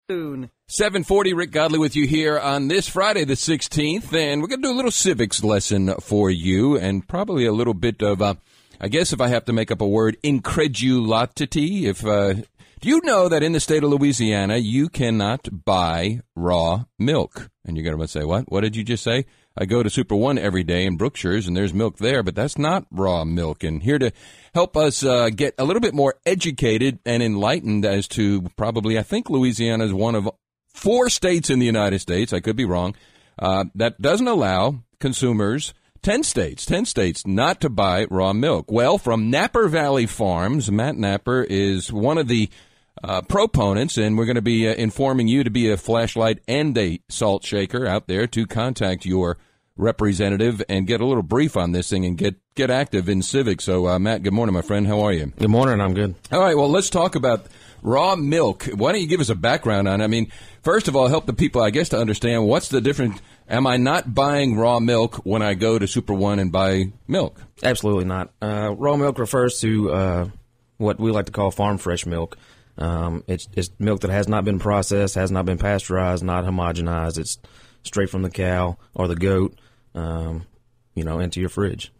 Soon. 7:40, Rick Godley with you here on this Friday the 16th, and we're going to do a little civics lesson for you, and probably a little bit of, I guess if I have to make up a word, incredulity. Do you know that in the state of Louisiana, you cannot buy raw milk? And you're going to say, what? What did you just say? I go to Super One every day in Brookshire's, and there's milk there, but that's not raw milk. And here to help us get a little bit more educated and enlightened as to probably, I think Louisiana is one of 4 states in the United States, I could be wrong, that doesn't allow consumers, 10 states not to buy raw milk. Well, from Napper Valley Farms, Matt Napper is one of the proponents, and we're going to be informing you to be a flashlight and a salt shaker out there to contact your representative and get a little brief on this thing and get active in civics. So, Matt, good morning, my friend. How are you? Good morning. I'm good. All right. Well, let's talk about raw milk. Why don't you give us a background on it? I mean, first of all, help the people, I guess, to understand what's the difference. Am I not buying raw milk when I go to Super One and buy milk? Absolutely not. Raw milk refers to what we like to call farm fresh milk. It's milk that has not been processed, has not been pasteurized, not homogenized. It's straight from the cow or the goat, into your fridge.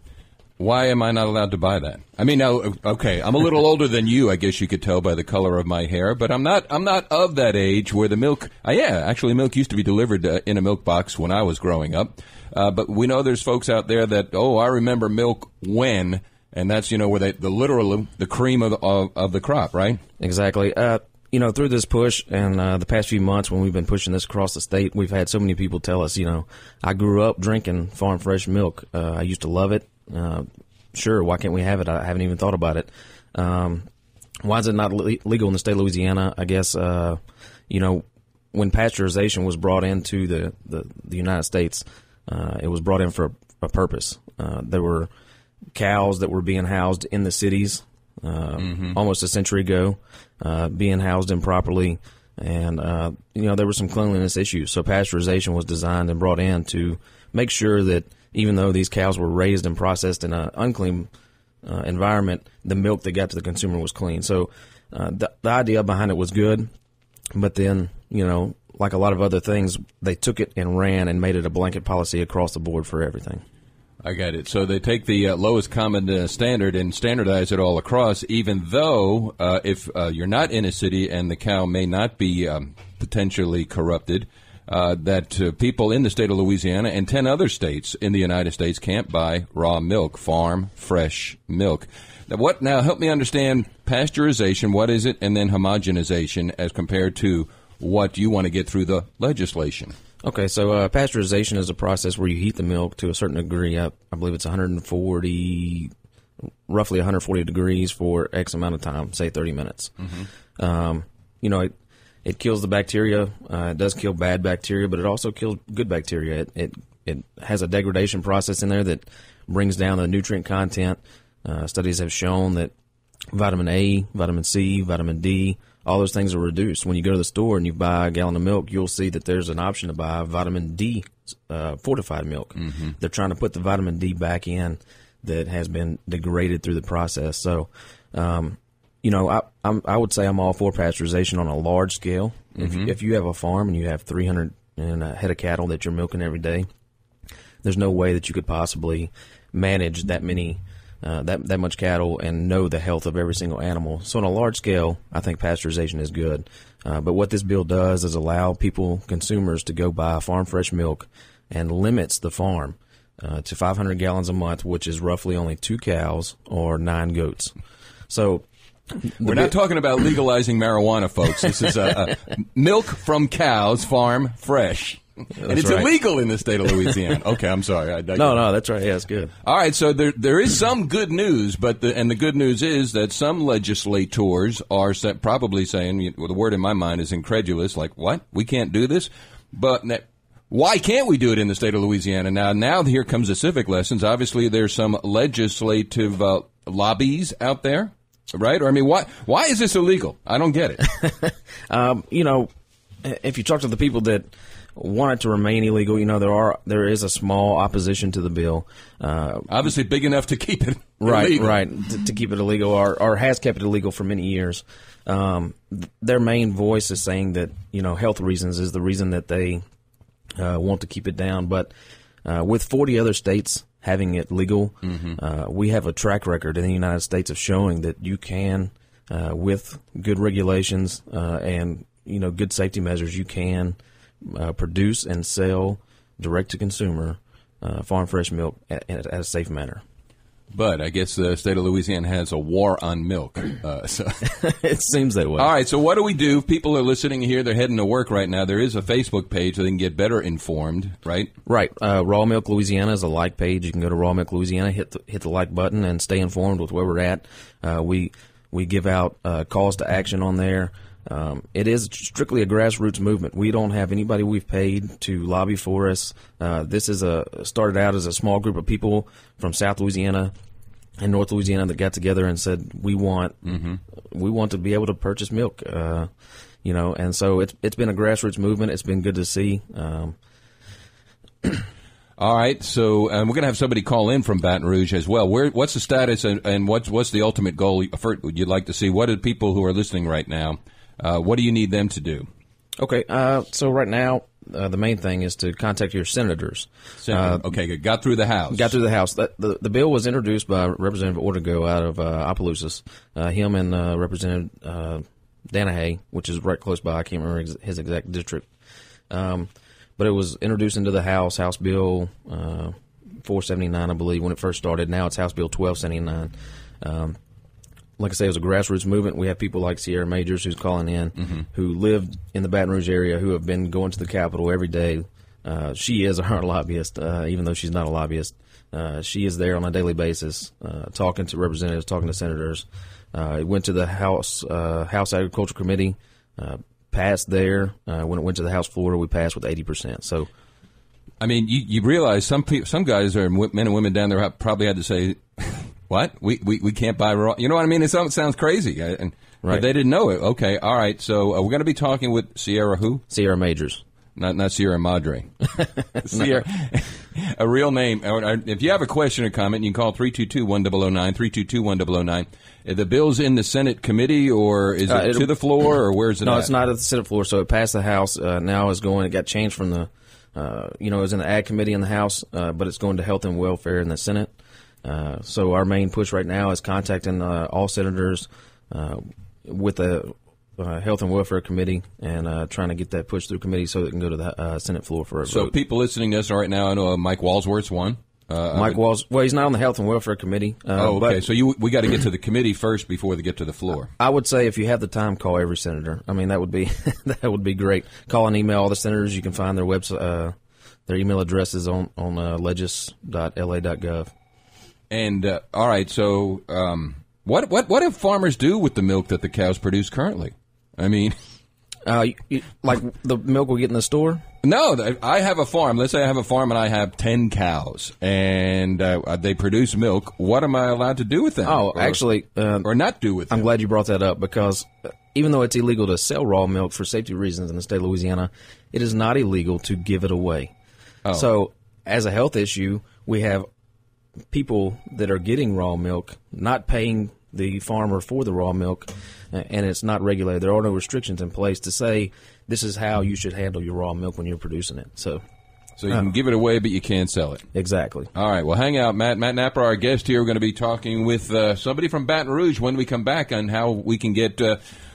Why am I not allowed to buy that? I mean, now, okay, I'm a little older than you, I guess you could tell by the color of my hair, but I'm not of that age where the milk, actually milk used to be delivered in a milk box when I was growing up. But we know there's folks out there that, I remember milk when, and that's, where the cream of the crop, right? Exactly. Through this push and the past few months when we've been pushing this across the state, we've had so many people tell us, I grew up drinking farm fresh milk. I used to love it. Sure, why can't we have it? I haven't even thought about it. Why is it not legal in the state of Louisiana? I guess, when pasteurization was brought into the United States, it was brought in for a purpose. There were cows that were being housed in the cities almost a century ago, being housed improperly, and there were some cleanliness issues. So pasteurization was designed and brought in to make sure that even though these cows were raised and processed in an unclean environment, the milk that got to the consumer was clean. So the idea behind it was good, but then like a lot of other things, they took it and ran and made it a blanket policy across the board for everything. I got it. So they take the lowest common standard and standardize it all across, even though if you're not in a city and the cow may not be potentially corrupted, that people in the state of Louisiana and 10 other states in the United States can't buy raw milk, farm fresh milk. Now help me understand pasteurization, what is it, and then homogenization as compared to what you want to get through the legislation. Okay, so pasteurization is a process where you heat the milk to a certain degree. I believe it's roughly 140 degrees for X amount of time, say 30 minutes. Mm-hmm. It kills the bacteria. It does kill bad bacteria, but it also kills good bacteria. It has a degradation process in there that brings down the nutrient content. Studies have shown that vitamin A, vitamin C, vitamin D, all those things are reduced. When you go to the store and you buy a gallon of milk, you'll see that there's an option to buy vitamin D fortified milk. Mm-hmm. They're trying to put the vitamin D back in that has been degraded through the process. So, I would say I'm all for pasteurization on a large scale. Mm-hmm. If you have a farm and you have 300 and a head of cattle that you're milking every day, there's no way that you could possibly manage that many that much cattle and know the health of every single animal. So on a large scale, I think pasteurization is good. But what this bill does is allow consumers to go buy farm fresh milk and limits the farm to 500 gallons a month, which is roughly only 2 cows or 9 goats. So we're not talking about legalizing marijuana, folks. This is milk from cows, farm fresh. And it's right. Illegal in the state of Louisiana. Okay, I'm sorry. No, that's right. Yeah, it's good. All right, so there is some good news, but the good news is that some legislators are probably saying, the word in my mind is incredulous, like, what? We can't do this? But why can't we do it in the state of Louisiana? Now here comes the civic lessons. Obviously, there's some legislative lobbies out there, right? Or, I mean, why is this illegal? I don't get it. If you talk to the people that want it to remain illegal, there is a small opposition to the bill. Obviously big enough to keep it illegal. Right, to keep it illegal, or has kept it illegal for many years. their main voice is saying that, health reasons is the reason that they want to keep it down. But with 40 other states having it legal, we have a track record in the United States of showing that you can, with good regulations and good safety measures, you can produce and sell direct to consumer farm fresh milk at a safe manner. But I guess the state of Louisiana has a war on milk. So it seems that way. All right, so what do we do? If people are listening here, they're heading to work right now. There is a Facebook page so they can get better informed, right? Right. Raw Milk Louisiana is a like page. You can go to Raw Milk Louisiana, hit the like button, and stay informed with where we're at. We give out calls to action on there. It is strictly a grassroots movement. We don't have anybody we've paid to lobby for us. This is started out as a small group of people from South Louisiana and North Louisiana that got together and said we want to be able to purchase milk. And so it's been a grassroots movement. It's been good to see. All right, so we're going to have somebody call in from Baton Rouge as well. What's the status and what's the ultimate goal you'd like to see? What are people who are listening right now? What do you need them to do? Okay, so right now, the main thing is to contact your senators. Okay, got through the House. Got through the House. The bill was introduced by Representative Ortego out of Opelousas. Him and Representative Danahay, which is right close by. I can't remember his exact district. But it was introduced into the House Bill 479, I believe, when it first started. Now it's House Bill 1279. Like I say, it was a grassroots movement. We have people like Sierra Majors, who's calling in, who live in the Baton Rouge area, who have been going to the Capitol every day. She is our lobbyist, even though she's not a lobbyist. She is there on a daily basis, talking to representatives, talking to senators. It went to the House Agriculture Committee, passed there. When it went to the House floor, we passed with 80%. So, I mean, you realize some guys are men and women down there probably had to say, "What? We can't buy raw." You know what I mean? It sounds crazy, right. But they didn't know it. Okay, all right. So we're going to be talking with Sierra who? Sierra Majors. Not Sierra Madre. Sierra, a real name. If you have a question or comment, you can call 322-1009, 322-1009. The bill's in the Senate committee, or is it to the floor, or where's it at? No, it's not at the Senate floor, so it passed the House. Now it got changed from the, it was in the Ag Committee in the House, but it's going to Health and Welfare in the Senate. So our main push right now is contacting all senators with the Health and Welfare Committee and trying to get that pushed through committee so it can go to the Senate floor for a vote. So people listening to us right now, I know Mike Walsworth's one. Well, he's not on the Health and Welfare Committee. Okay. So we got to get to the committee first before they get to the floor. I would say if you have the time, call every senator. I mean, that would be great. Call and email all the senators. You can find their website, their email addresses on legis.la.gov. And all right. So what do farmers do with the milk that the cows produce currently? I mean, like the milk we get in the store? No, I have a farm. Let's say I have a farm and I have 10 cows, and they produce milk. What am I allowed to do with them? Oh, actually, or not do with them? I'm glad you brought that up because even though it's illegal to sell raw milk for safety reasons in the state of Louisiana, it is not illegal to give it away. Oh. So, as a health issue, we have people that are getting raw milk not paying the farmer for the raw milk, and it's not regulated. There are no restrictions in place to say this is how you should handle your raw milk when you're producing it. So you can give it away, but you can't sell it. Exactly. All right. Well, hang out, Matt. Matt Napper, our guest here. We're going to be talking with somebody from Baton Rouge when we come back on how we can get,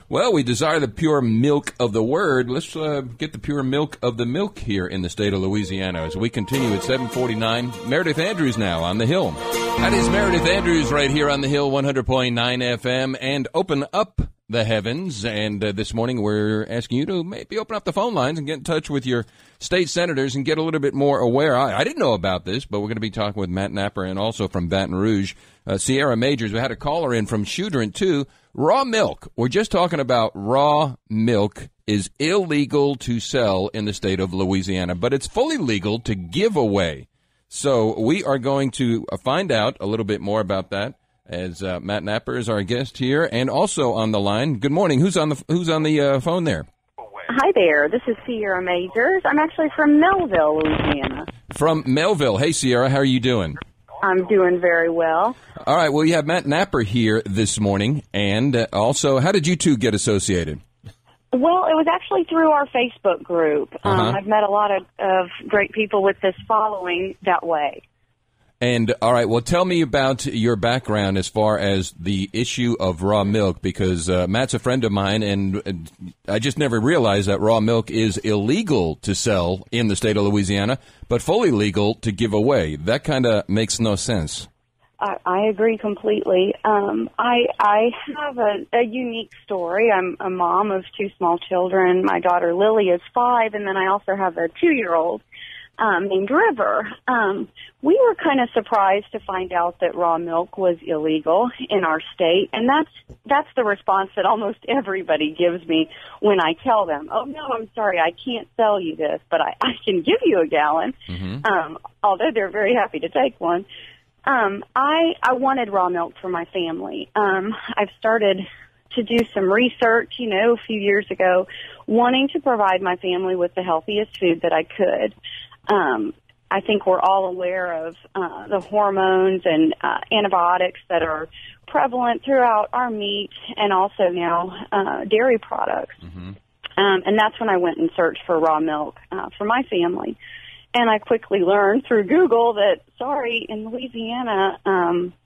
we desire the pure milk of the word. Let's get the pure milk of the milk here in the state of Louisiana as we continue at 749. Meredith Andrews now on the Hill. That is Meredith Andrews right here on the Hill, 100.9 FM, and open up the heavens. And this morning we're asking you to maybe open up the phone lines and get in touch with your state senators and get a little bit more aware. I didn't know about this, but we're going to be talking with Matt Napper and also from Baton Rouge, Sierra Majors. We had a caller in from Shudron, too. Raw milk. We're just talking about raw milk is illegal to sell in the state of Louisiana, but it's fully legal to give away. So we are going to find out a little bit more about that as Matt Napper is our guest here and also on the line. Good morning. Who's on the phone there? Hi there. This is Sierra Majors. I'm actually from Melville, Louisiana. From Melville. Hey, Sierra. How are you doing? I'm doing very well. All right. Well, you have Matt Napper here this morning. And also, how did you two get associated? Well, it was actually through our Facebook group. I've met a lot of great people with this following that way. And, all right, well, tell me about your background as far as the issue of raw milk, because Matt's a friend of mine, and I just never realized that raw milk is illegal to sell in the state of Louisiana, but fully legal to give away. That kind of makes no sense. I agree completely. I have a unique story. I'm a mom of 2 small children. My daughter Lily is 5, and then I also have a 2-year-old named River. We were kind of surprised to find out that raw milk was illegal in our state, and that's the response that almost everybody gives me when I tell them, "Oh no, I'm sorry, I can't sell you this, but I can give you a gallon." Although they're very happy to take one. I wanted raw milk for my family. I've started to do some research, a few years ago, wanting to provide my family with the healthiest food that I could. I think we're all aware of the hormones and antibiotics that are prevalent throughout our meat and also now dairy products. And that's when I went and searched for raw milk for my family. And I quickly learned through Google that, sorry, in Louisiana,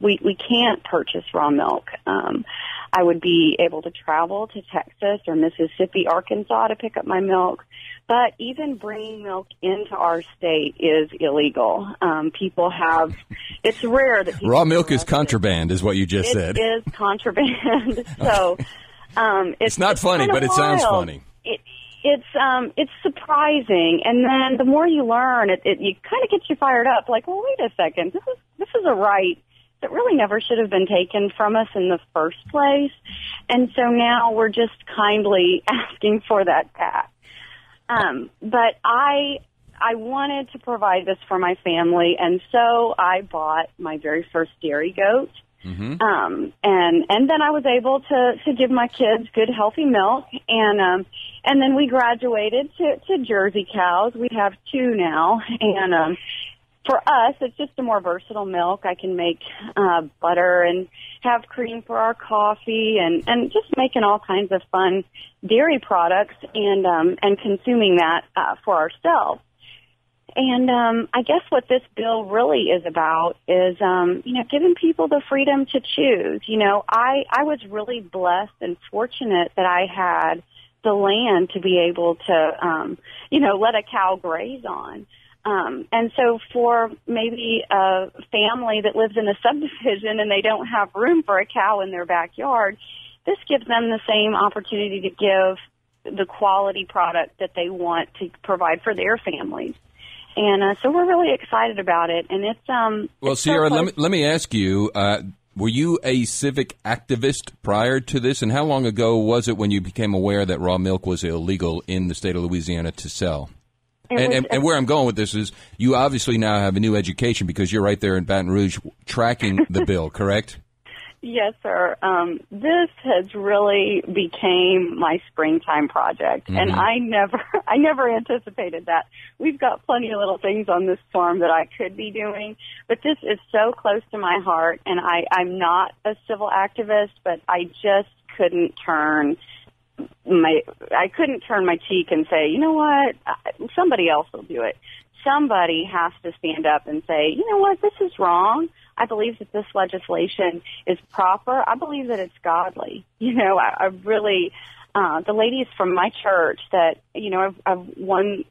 we can't purchase raw milk. I would be able to travel to Texas or Mississippi, Arkansas to pick up my milk. But even bringing milk into our state is illegal. It's rare that people... Raw milk is contraband, is what you just said. It is contraband. So it's not funny, but it sounds funny. It's surprising, and then the more you learn, it kind of gets you fired up. Like, well, wait a second, this is a right that really never should have been taken from us in the first place, and so now we're just kindly asking for that back. But I wanted to provide this for my family, and so I bought my very first dairy goat. And then I was able to give my kids good, healthy milk, and then we graduated to Jersey cows. We have 2 now, and for us, it's just a more versatile milk. I can make butter and have cream for our coffee, and just making all kinds of fun dairy products and consuming that for ourselves. And I guess what this bill really is about is, giving people the freedom to choose. I was really blessed and fortunate that I had the land to be able to, let a cow graze on. And so for maybe a family that lives in a subdivision and they don't have room for a cow in their backyard, this gives them the same opportunity to give the quality product that they want to provide for their families. And so we're really excited about it. And it's well, Sierra, let me ask you, were you a civic activist prior to this? And how long ago was it when you became aware that raw milk was illegal in the state of Louisiana to sell? And where I'm going with this is you obviously now have a new education because you're right there in Baton Rouge tracking the bill, correct? Yes, sir. This has really became my springtime project, and I never anticipated that. We've got plenty of little things on this farm that I could be doing, but this is so close to my heart, and I'm not a civil activist, but I just couldn't turn my cheek and say, you know what, somebody else will do it. Somebody has to stand up and say, you know what, this is wrong. I believe that this legislation is proper. I believe that it's godly. I really, the ladies from my church that, I've one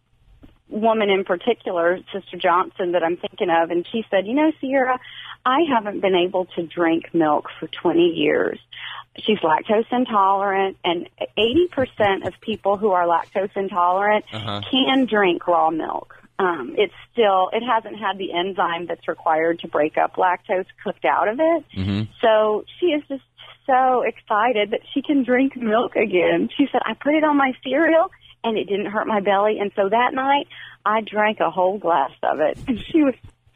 woman in particular, Sister Johnson, that I'm thinking of, and she said, Sierra, I haven't been able to drink milk for 20 years. She's lactose intolerant, and 80% of people who are lactose intolerant can drink raw milk. It hasn't had the enzyme that's required to break up lactose cooked out of it. So she is just so excited that she can drink milk again. She said, I put it on my cereal and it didn't hurt my belly. And so that night I drank a whole glass of it, and she was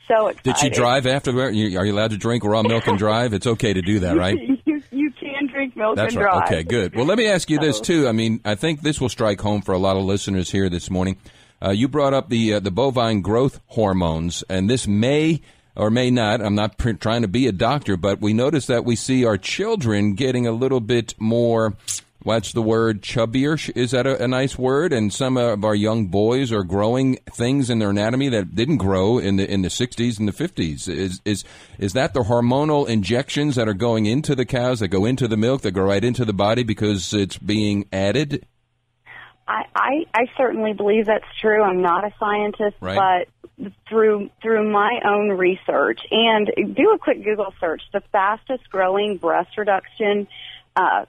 so excited. Did she drive afterward? Are you allowed to drink raw milk and drive? It's okay to do that, right? You can drink milk That's and right. drive. Okay, good. Well, let me ask you this, too. I mean, I think this will strike home for a lot of listeners here this morning. You brought up the bovine growth hormones, and this may or may not. I'm not trying to be a doctor, but we notice that we see our children getting a little bit more, what's the word, chubbier? Is that a nice word? And some of our young boys are growing things in their anatomy that didn't grow in the 60s and the 50s. Is that the hormonal injections that are going into the cows, that go into the milk, that go right into the body because it's being added? I certainly believe that's true. I'm not a scientist, right. But through my own research, and do a quick Google search, the fastest growing breast reduction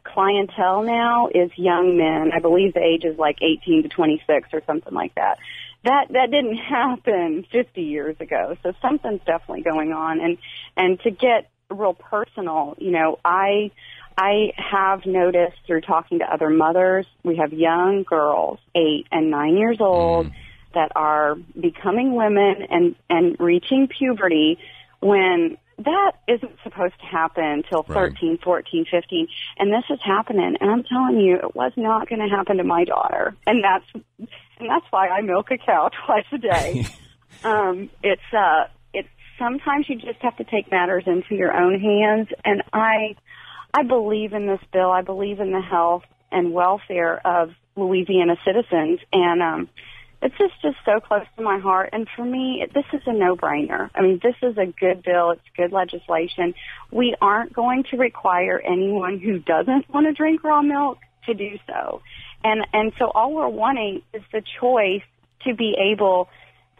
clientele now is young men. I believe the age is like 18 to 26 or something like that. That didn't happen 50 years ago, so something's definitely going on. And to get real personal, I have noticed through talking to other mothers, we have young girls, 8 and 9 years old, that are becoming women and reaching puberty when that isn't supposed to happen until 13, 14, 15. And this is happening. And I'm telling you, it was not going to happen to my daughter. And that's why I milk a cow twice a day. It's sometimes you just have to take matters into your own hands. And I believe in this bill. I believe in the health and welfare of Louisiana citizens, and it's just so close to my heart. And for me, this is a no-brainer. I mean, this is a good bill. It's good legislation. We aren't going to require anyone who doesn't want to drink raw milk to do so. And so all we're wanting is the choice to be able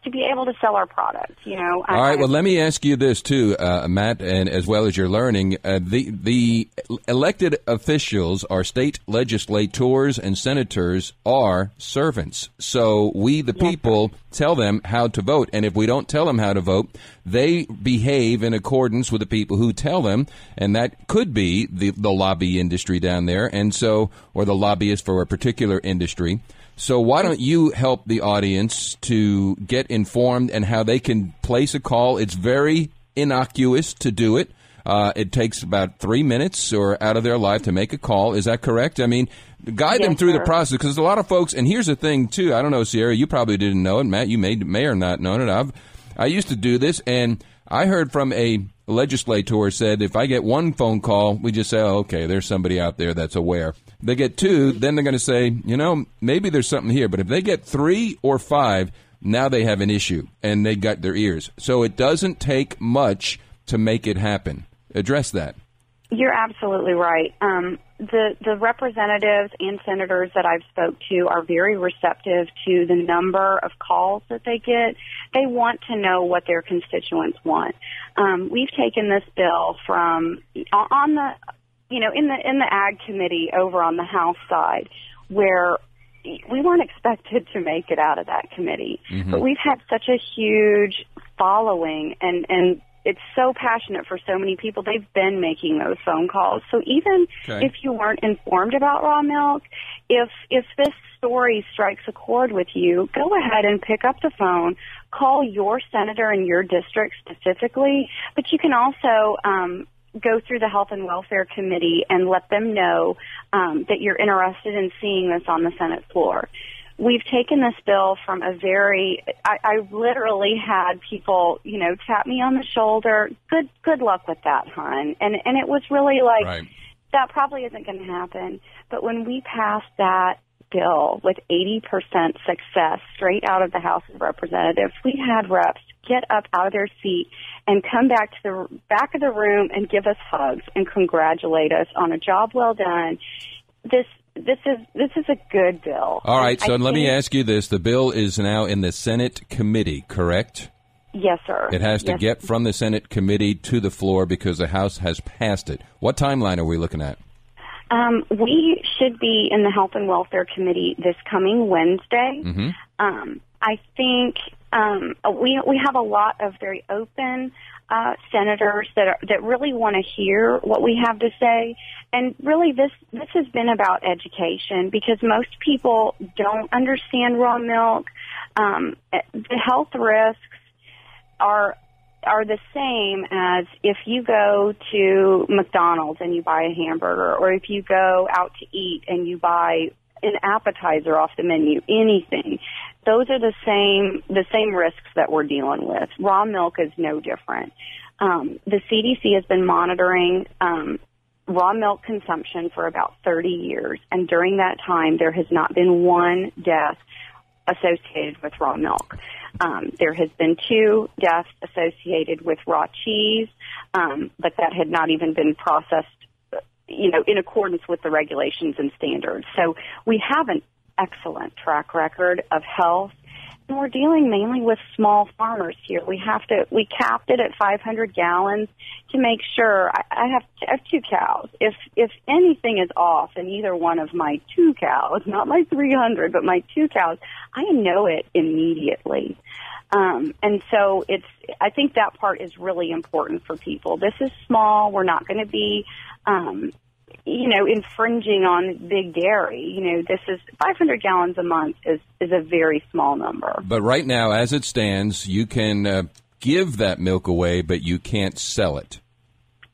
to sell our products, All right. Well, let me ask you this too, Matt, and as well as you're learning, the elected officials, our state legislators and senators, are servants. So we, the people, tell them how to vote, and if we don't tell them how to vote, they behave in accordance with the people who tell them, and that could be the lobby industry down there, and so, or the lobbyist for a particular industry. So why don't you help the audience to get informed and how they can place a call? It's very innocuous to do it. It takes about 3 minutes or out of their life to make a call. Is that correct? I mean, guide them through the process, because a lot of folks, and here's the thing too, I don't know, Sierra, you probably didn't know it. Matt, you may or not known it. I used to do this, and I heard from a legislator said if I get one phone call, we just say, oh, okay, there's somebody out there that's aware. They get 2, then they're going to say, maybe there's something here. But if they get 3 or 5, now they have an issue, and they got their ears. So it doesn't take much to make it happen. Address that. You're absolutely right. The representatives and senators that I've spoke to are very receptive to the number of calls that they get. They want to know what their constituents want. We've taken this bill from on the in the Ag Committee over on the House side, where we weren't expected to make it out of that committee. Mm-hmm. But we've had such a huge following, and it's so passionate for so many people. They've been making those phone calls. So even if you weren't informed about raw milk, if this story strikes a chord with you, go ahead and pick up the phone, call your senator in your district specifically, but you can also go through the Health and Welfare Committee and let them know that you're interested in seeing this on the Senate floor. We've taken this bill from I literally had people, tap me on the shoulder. Good luck with that, hon. And it was really like, that probably isn't going to happen. But when we passed that bill with 80% success straight out of the House of Representatives, we had reps get up out of their seat and come back to the back of the room and give us hugs and congratulate us on a job well done. This is a good bill. All right, so let me ask you this. The bill is now in the Senate committee, correct? Yes, sir. It has to get from the Senate committee to the floor because the House has passed it. What timeline are we looking at? We should be in the Health and Welfare Committee this coming Wednesday. Mm-hmm. I think we have a lot of very open senators that really want to hear what we have to say. And really this has been about education, because most people don't understand raw milk. The health risks are the same as if you go to McDonald's and you buy a hamburger, or if you go out to eat and you buy an appetizer off the menu, anything. those are the same risks that we're dealing with. Raw milk is no different. The CDC has been monitoring raw milk consumption for about 30 years, and during that time, there has not been one death associated with raw milk. There has been 2 deaths associated with raw cheese, but that had not even been processed, in accordance with the regulations and standards. So we have an excellent track record of health, and we're dealing mainly with small farmers here. We capped it at 500 gallons to make sure. I have 2 cows. If anything is off in either one of my 2 cows, not my 300, but my 2 cows, I know it immediately. And so I think that part is really important for people. This is small. We're not going to be, infringing on big dairy. This is 500 gallons a month is a very small number. But right now, as it stands, you can give that milk away, but you can't sell it.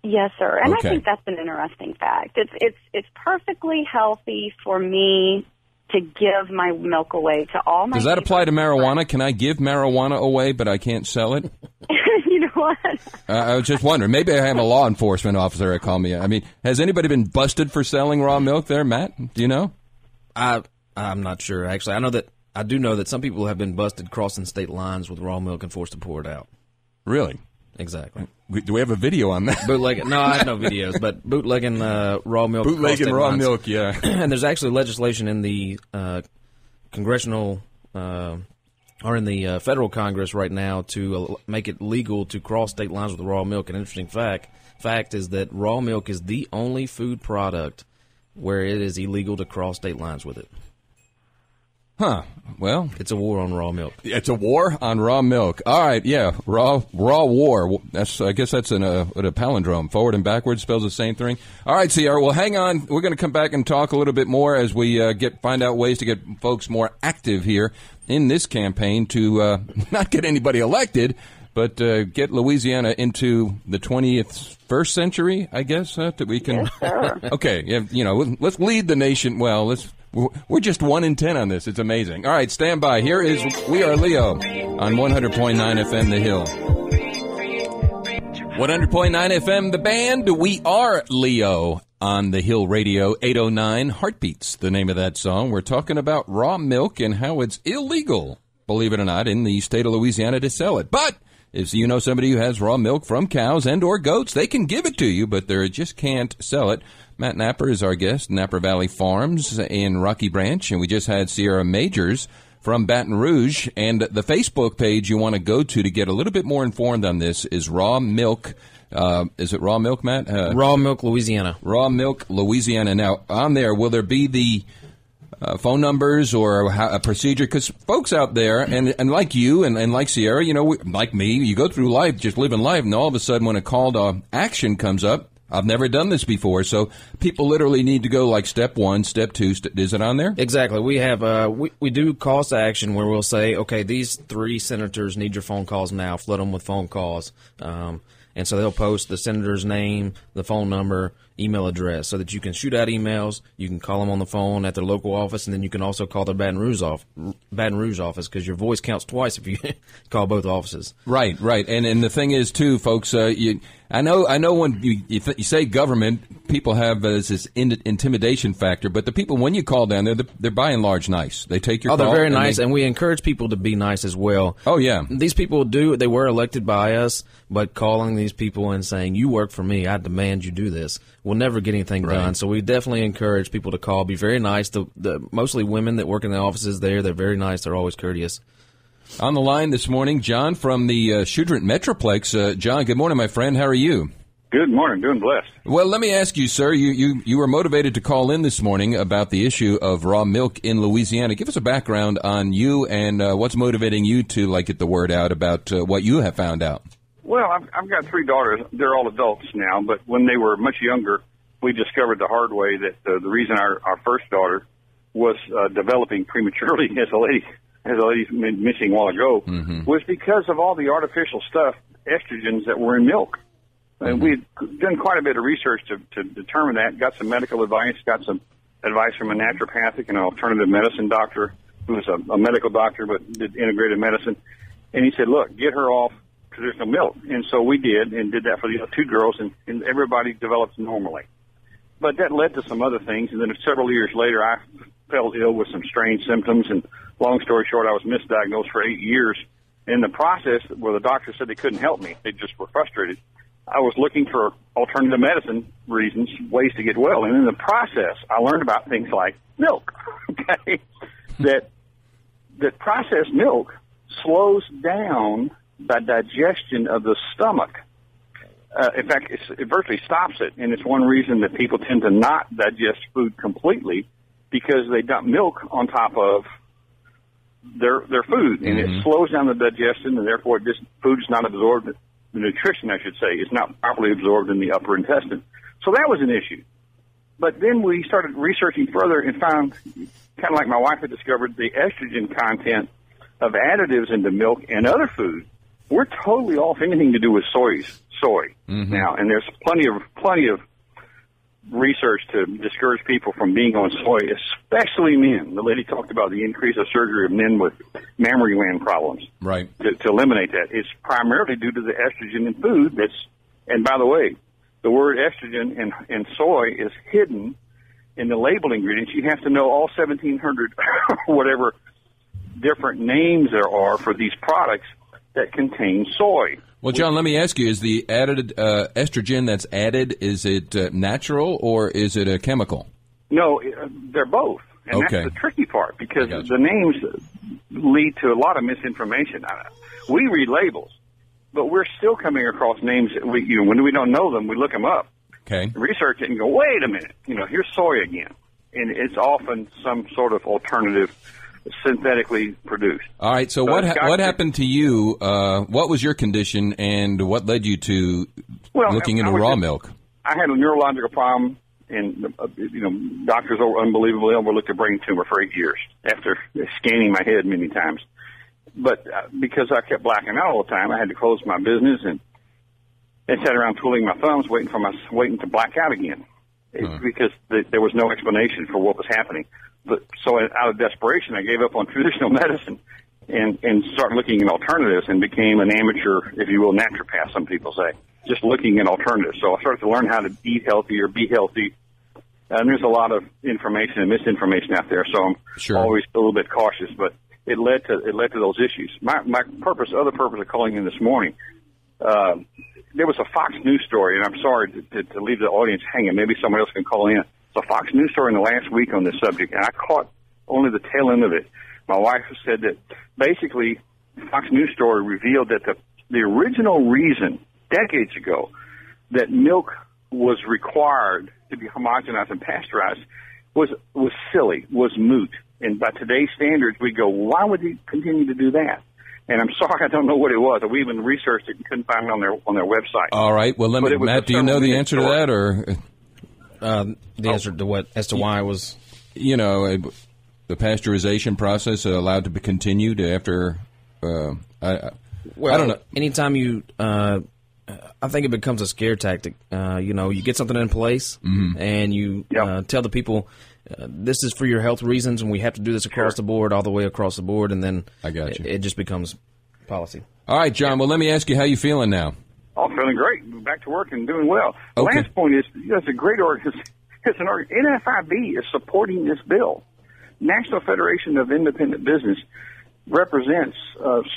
Yes, sir. And Okay. I think that's an interesting fact. It's perfectly healthy for me to give my milk away to all my. Does that apply to marijuana? Can I give marijuana away, but I can't sell it? You know what? I was just wondering. Maybe I have a law enforcement officer that call me. I mean, has anybody been busted for selling raw milk there, Matt? Do you know? I'm not sure, actually. I do know that some people have been busted crossing state lines with raw milk and forced to pour it out. Really? Exactly. Do we have a video on that? Bootlegging? No, I have no videos, but bootlegging raw milk. Bootlegging raw lines. milk, yeah. And there's actually legislation in the congressional or in the federal Congress right now to make it legal to cross state lines with raw milk. An interesting fact is that raw milk is the only food product where it is illegal to cross state lines with it. Huh. Well, it's a war on raw milk. It's a war on raw milk. All right, yeah, raw war. I guess that's a palindrome. Forward and backwards spells the same thing. All right, Sierra. Well, hang on. We're going to come back and talk a little bit more as we find out ways to get folks more active here in this campaign to not get anybody elected, but get Louisiana into the 21st century. I guess that we can. Yes, sir. Okay, let's lead the nation. Well, we're just 1 in 10 on this. It's amazing. All right, stand by. Here is We Are Leo on 100.9 FM The Hill. 100.9 FM The Band. We Are Leo on The Hill Radio. 809 Heartbeats, the name of that song. We're talking about raw milk and how it's illegal, believe it or not, in the state of Louisiana to sell it. But if you know somebody who has raw milk from cows and or goats, they can give it to you, but they just can't sell it. Matt Napper is our guest, Napper Valley Farms in Rocky Branch, and we just had Sierra Majors from Baton Rouge. And the Facebook page you want to go to get a little bit more informed on this is Raw Milk. Is it Raw Milk, Matt? Raw Milk Louisiana. Raw Milk Louisiana. Now, on there, will there be the phone numbers or a procedure? Because folks out there, and like you and like Sierra, like me, you go through life just living life, and all of a sudden when a call to action comes up, I've never done this before, so people literally need to go like step 1, step 2. Is it on there? Exactly. We have we do calls to action where we'll say, okay, these 3 senators need your phone calls now. Flood them with phone calls. And so they'll post the senator's name, the phone number, email address, so that you can shoot out emails. You can call them on the phone at their local office, and then you can also call their Baton Rouge office, because your voice counts twice if you call both offices. Right. And the thing is, too, folks, I know when you say government, people have this intimidation factor, but the people, when you call down there, they're by and large nice. They take your call. Oh, they're very nice, and we encourage people to be nice as well. Oh, yeah. These people they were elected by us, but calling these people and saying, you work for me, I demand you do this, we'll never get anything done. So we definitely encourage people to call, be very nice. The mostly women that work in the offices there, they're very nice, they're always courteous. On the line this morning, John from the Shudrint Metroplex. John, good morning, my friend. How are you? Good morning. Doing blessed. Well, let me ask you, sir, you were motivated to call in this morning about the issue of raw milk in Louisiana. Give us a background on you and what's motivating you to get the word out about what you have found out. Well, I've got 3 daughters. They're all adults now, but when they were much younger, we discovered the hard way that the reason our first daughter was developing prematurely, as a lady mentioning a while ago, was because of all the artificial stuff, estrogens that were in milk. And we'd done quite a bit of research to determine that, got some medical advice, got some advice from a naturopathic and alternative medicine doctor, who was a medical doctor but did integrative medicine. And he said, look, get her off traditional milk. And so we did, and did that for the 2 girls, and everybody develops normally. But that led to some other things, and then several years later, I fell ill with some strange symptoms, and long story short, I was misdiagnosed for 8 years. In the process, where the doctor said they couldn't help me, they just were frustrated, I was looking for alternative medicine reasons, ways to get well. And in the process, I learned about things like milk, okay, that processed milk slows down the digestion of the stomach. In fact, it virtually stops it, and it's one reason that people tend to not digest food completely, because they dump milk on top of their food, and it slows down the digestion, and therefore food is not absorbed. The nutrition, I should say, is not properly absorbed in the upper intestine. So that was an issue. But then we started researching further and found, kind of like my wife had discovered, the estrogen content of additives into milk and other food. We're totally off anything to do with soy now, and there's plenty of research to discourage people from being on soy, especially men. The lady talked about the increase of surgery of men with mammary gland problems. Right. To eliminate that. It's primarily due to the estrogen in food. And by the way, the word estrogen in soy is hidden in the label ingredients. You have to know all 1,700 whatever different names there are for these products that contain soy. Well, John, let me ask you, is the added estrogen that's added, is it natural or is it a chemical? No, they're both. And that's the tricky part, because the names lead to a lot of misinformation. We read labels, but we're still coming across names that when we don't know them, we look them up, research it, and go, wait a minute, here's soy again. And it's often some sort of alternative synthetically produced. All right, so what happened to you? What was your condition, and what led you to looking into raw milk? I had a neurological problem, and doctors unbelievably overlooked a brain tumor for 8 years after scanning my head many times. But because I kept blacking out all the time, I had to close my business and sat around twiddling my thumbs, waiting to black out again, because there was no explanation for what was happening. So out of desperation, I gave up on traditional medicine and started looking at alternatives, and became an amateur, if you will, naturopath, some people say, just looking at alternatives. So I started to learn how to eat healthy or be healthy. And there's a lot of information and misinformation out there, so I'm always a little bit cautious. But it led to those issues. My other purpose of calling in this morning, there was a Fox News story, and I'm sorry to leave the audience hanging. Maybe someone else can call in. It's a Fox News story in the last week on this subject, and I caught only the tail end of it. My wife said that basically Fox News story revealed that the original reason, decades ago, that milk was required to be homogenized and pasteurized was silly, was moot. And by today's standards, we go, why would they continue to do that? And I'm sorry, I don't know what it was. We even researched it and couldn't find it on their website. All right. Well, Matt, do you know the answer to that, or the answer to what, as to why it was? The pasteurization process allowed to be continued after. I don't know. Anytime I think it becomes a scare tactic. You get something in place, and you tell the people, this is for your health reasons, and we have to do this across the board, all the way across the board, and then I got you. It just becomes policy. All right, John. Well, let me ask you, how you feeling now? Oh, feeling great. Back to work and doing well. The last point is, it's a great organization. NFIB is supporting this bill. National Federation of Independent Business represents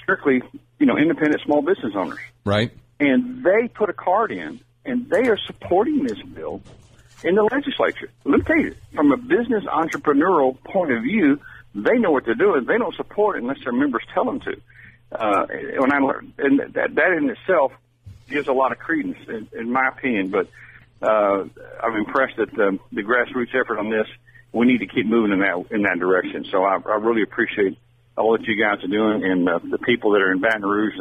strictly, independent small business owners. Right. And they put a card in, and they are supporting this bill in the legislature. Let me tell you, from a business entrepreneurial point of view, they know what they're doing. They don't support it unless their members tell them to. When I learned, and that in itself gives a lot of credence, in my opinion. But I'm impressed at the grassroots effort on this. We need to keep moving in that direction. So I really appreciate all that you guys are doing, and the people that are in Baton Rouge,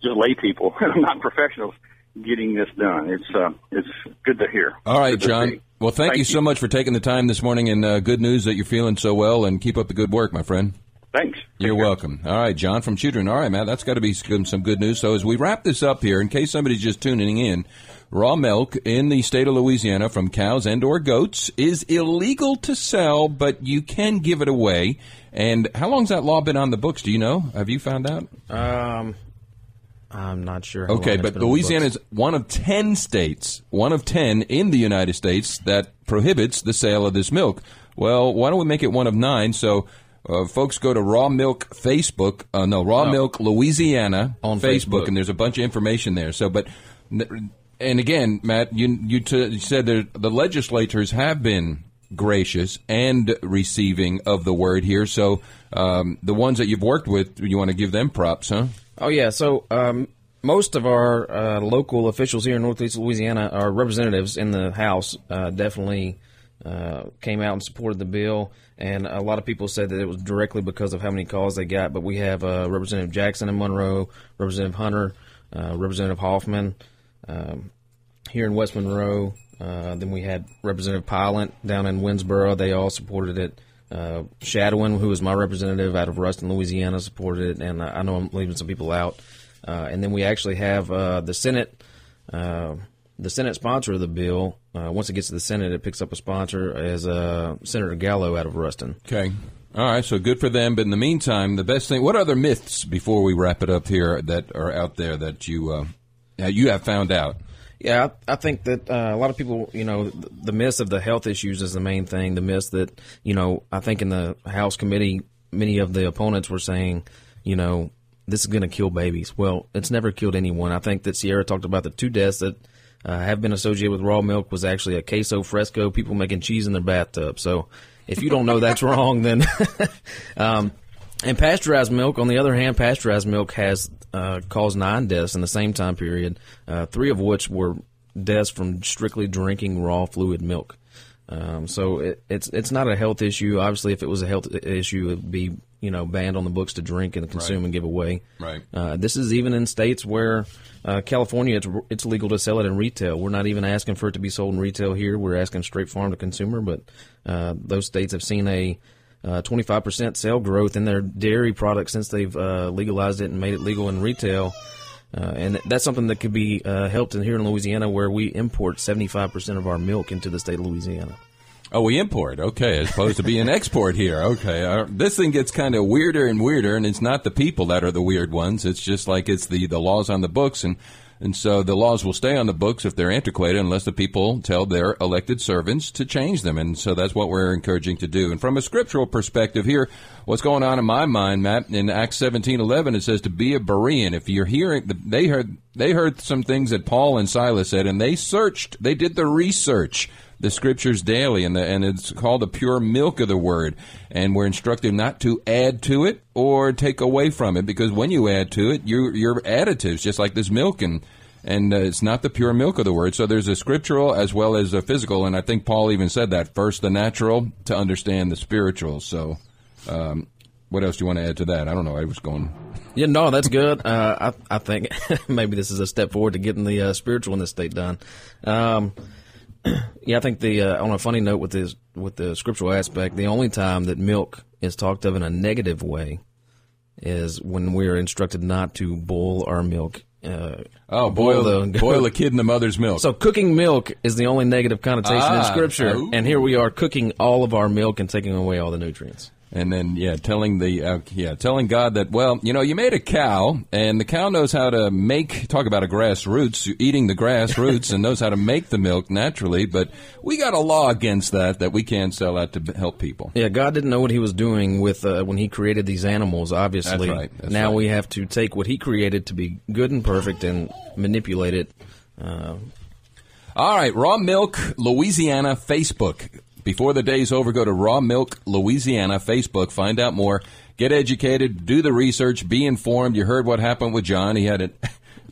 just lay people, not professionals, getting this done. It's good to hear. All right, John. Well, thank you so much for taking the time this morning, and good news that you're feeling so well, and keep up the good work, my friend. Thanks. You're welcome. All right, John from Children. All right, Matt, that's got to be some good news. So as we wrap this up here, in case somebody's just tuning in, raw milk in the state of Louisiana from cows and or goats is illegal to sell, but you can give it away. And how long's that law been on the books? Do you know? Have you found out? I'm not sure. How Okay, long but Louisiana is one of 10 states, one of 10 in the United States that prohibits the sale of this milk. Well, why don't we make it one of 9? So folks go to Raw Milk Facebook, Milk Louisiana on Facebook, and there's a bunch of information there. So, and again, Matt, you said that the legislators have been gracious and receiving of the word here. So, the ones that you've worked with, you want to give them props, huh? Oh yeah. So, most of our local officials here in Northeast Louisiana, our representatives in the House, definitely came out and supported the bill. And a lot of people said that it was directly because of how many calls they got. But we have Representative Jackson in Monroe, Representative Hunter, Representative Hoffman here in West Monroe. Then we had Representative Pilot down in Winsboro. They all supported it. Shadowin, who is my representative out of Ruston, Louisiana, supported it. And I know I'm leaving some people out. And then we actually have the Senate sponsor of the bill. Once it gets to the Senate, it picks up a sponsor as Senator Gallo out of Ruston. Okay. All right, so good for them. But in the meantime, the best thing, what other myths, before we wrap it up here, that are out there that you have found out? Yeah, I think that a lot of people, the myths of the health issues is the main thing. The myths that, I think in the House committee, many of the opponents were saying, this is going to kill babies. Well, it's never killed anyone. I think that Sierra talked about the 2 deaths that have been associated with raw milk was actually a queso fresco, people making cheese in their bathtub. So if you don't know that's wrong, then and pasteurized milk, on the other hand, pasteurized milk has caused 9 deaths in the same time period, 3 of which were deaths from strictly drinking raw fluid milk. So it's not a health issue. Obviously, if it was a health issue, it would be banned on the books to drink and consume and give away. Right. This is even in states where California, it's legal to sell it in retail. We're not even asking for it to be sold in retail here. We're asking straight farm to consumer. But those states have seen a 25% sale growth in their dairy products since they've legalized it and made it legal in retail. And that's something that could be helped in here in Louisiana, where we import 75% of our milk into the state of Louisiana. Oh, we import, okay, as opposed to being export here. Okay, this thing gets kind of weirder and weirder, and it's not the people that are the weird ones. It's just like it's the laws on the books, and so the laws will stay on the books if they're antiquated unless the people tell their elected servants to change them, and so that's what we're encouraging to do. And from a scriptural perspective here, what's going on in my mind, Matt, in Acts 17:11, it says to be a Berean. If you're hearing, they heard some things that Paul and Silas said, and they did the research, the scriptures daily, and it's called the pure milk of the word. And we're instructed not to add to it or take away from it, because when you add to it, you're additives, just like this milk, and it's not the pure milk of the word. So there's a scriptural as well as a physical, and I think Paul even said that, first the natural to understand the spiritual. So what else do you want to add to that? I don't know. I was going... Yeah, no, that's good. I think maybe this is a step forward to getting the spiritual in this state done. Yeah, I think on a funny note with the scriptural aspect, the only time that milk is talked of in a negative way is when we're instructed not to boil our milk. Boil a kid in the mother's milk. So cooking milk is the only negative connotation in Scripture, and here we are cooking all of our milk and taking away all the nutrients. And then, telling God that, well, you made a cow, and the cow knows how to talk about a grass roots, eating the grass roots, and knows how to make the milk naturally, but we got a law against that we can't sell that to help people. Yeah, God didn't know what he was doing with when he created these animals, obviously. That's right. That's now right. we have to take what he created to be good and perfect and manipulate it. All right, Raw Milk Louisiana Facebook. Before the day's over, go to Raw Milk Louisiana Facebook. Find out more. Get educated. Do the research. Be informed. You heard what happened with John. He had a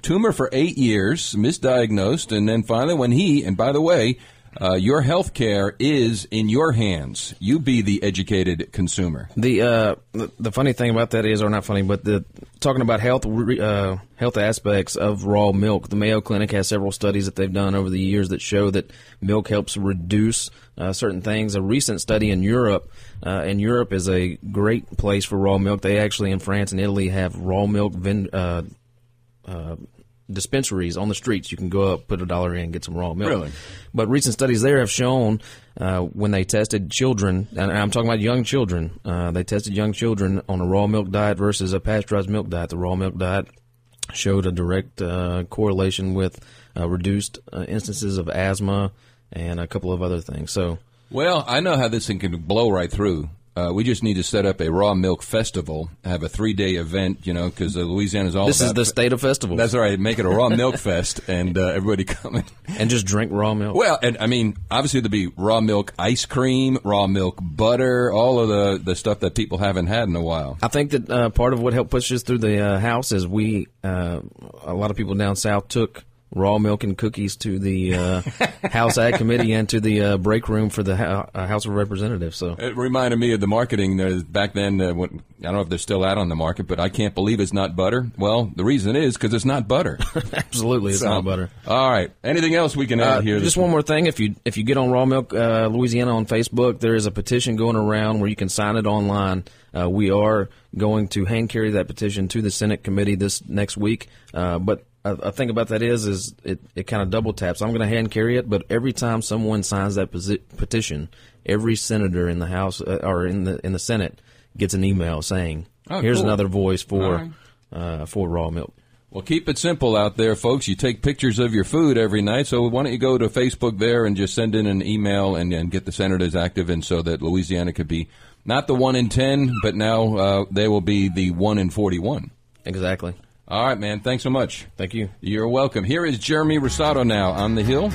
tumor for 8 years, misdiagnosed, and then finally and by the way, Your health care is in your hands. You be the educated consumer. The funny thing about that is, or not funny, but talking about health aspects of raw milk, the Mayo Clinic has several studies that they've done over the years that show that milk helps reduce certain things. A recent study in Europe, and Europe is a great place for raw milk. They actually, in France and Italy, have raw milk dispensaries on the streets. You can go up, put $1 in, and get some raw milk. Really? But recent studies there have shown when they tested children, and I'm talking about young children, they tested young children on a raw milk diet versus a pasteurized milk diet. The raw milk diet showed a direct correlation with reduced instances of asthma and a couple of other things. So, well, I know how this thing can blow right through. We just need to set up a raw milk festival, have a 3-day event, because Louisiana's all this about... is the state of festivals. That's right. Make it a raw milk fest, and everybody come and just drink raw milk. Well, and I mean, obviously there'll be raw milk ice cream, raw milk butter, all of the stuff that people haven't had in a while. I think that part of what helped push us through the house is a lot of people down south took raw milk and cookies to the House Ag Committee and to the break room for the House of Representatives. So it reminded me of the marketing back then. When, I don't know if they're still out on the market, but I can't believe it's not butter. Well, the reason is because it's not butter. Absolutely, it's not butter. All right. Anything else we can add here? Just one more thing. If you get on Raw Milk Louisiana on Facebook, there is a petition going around where you can sign it online. We are going to hand carry that petition to the Senate committee this next week. But a thing about that is it kind of double taps. I'm going to hand carry it, but every time someone signs that petition, every senator in the House or in the Senate gets an email saying, "Here's another voice for raw milk." Well, keep it simple out there, folks. You take pictures of your food every night, so why don't you go to Facebook there and just send in an email and get the senators active, and so that Louisiana could be not the 1 in 10, but now they will be the 1 in 41. Exactly. All right, man. Thanks so much. Thank you. You're welcome. Here is Jeremy Rosado now on the Hill.